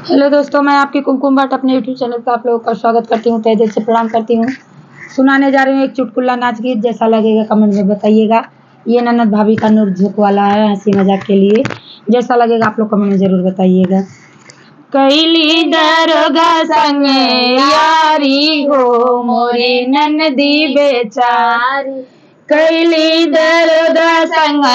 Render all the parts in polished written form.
Hello दोस्तों, मैं आपकी कुमकुम भट्ट अपने यूट्यूब चैनल पर आप लोगों का स्वागत करती हूँ। तहे दिल से प्रणाम करती हूँ। सुनाने जा रही हूँ एक चुटकुला नाच गीत। जैसा लगेगा कमेंट में बताइएगा। ये ननद भाभी का नोक-झोंक वाला है, हंसी मजाक के लिए। जैसा लगेगा आप लोग कमेंट में जरूर बताइएगा। कैली दरोगा संगे यारी हो मोरी ननदी बेचारी, कैली दरोगा संग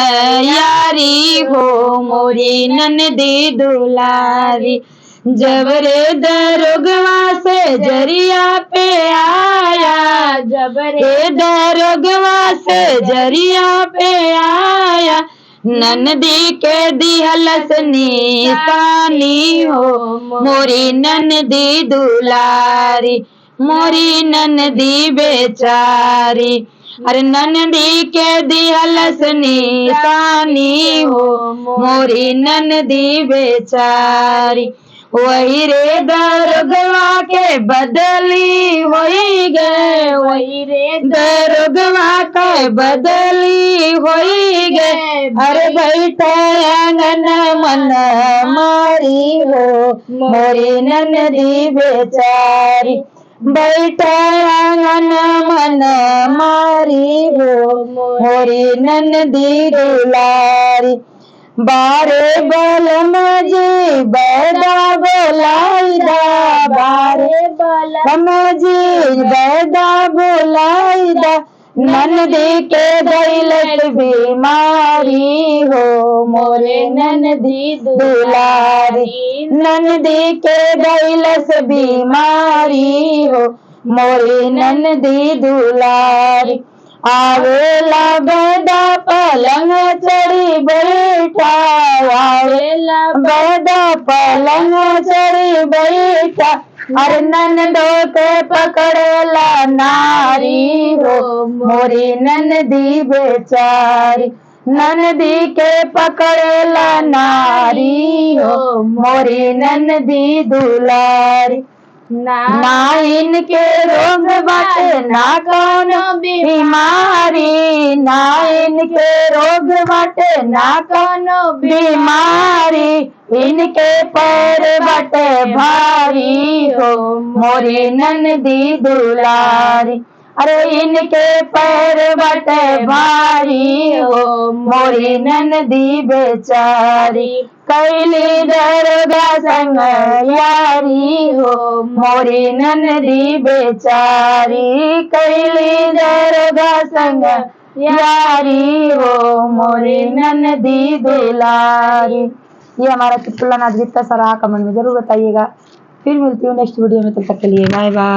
यारी हो मोरी ननदी दुलारी। जब रे दरोगवा से जरिया पे आया, जब रे दरोगवा से जरिया पे आया, ननदी के दिहलस निशानी हो मोरी ननदी दुलारी, मोरी ननदी बेचारी। अरे ननदी के दिहलस निशानी हो मोरी ननदी बेचारी। वही रे दरोगवा के बदली होई गए, वही रे दरोगवा के बदली होई गए। अरे बैठे आंगन मन मारी हो मोरी ननदी बेचारी, बैठे आंगन मन मारी हो मोरी ननदी दुलारी। बारे बलम जी बैदा बोलाइदा, बारे बलम जी बैदा बोलाइदा, ननदी के दैलत बीमारी हो मोरे ननदी दुलारी, ननदी के दैलत बीमारी हो मोरे ननदी दुलारी। आवेला बैदा पलंग चढ़ी बैठा, आवेला बैदा पलंग चढ़ी बैठा, अरे ननदो के पकड़ेला नारी हो मोरी ननदी बेचारी, ननदी के पकड़ेला नारी हो मोरी ननदी दुलारी। ना इनके रोग बाटे ना कौनो बीमारी, ना इनके रोग बाटे ना कौनो बीमारी, इनके पैर बाटे भारी हो मोरी ननदी दुलारी। अरे इनके पैर बाटे भारी हो मोरी ननदी बेचारी, कैली दरोगा संग यारी हो मोरी ननदी बेचारी, कैली दरोगा संग यारी हो मोरी ननदी दुलारी। ये हमारा चुटकुला नाच गीत का सराहा कमेंट में जरूर बताइएगा। फिर मिलती हूँ नेक्स्ट वीडियो में, तब तक के लिए बाय बाय।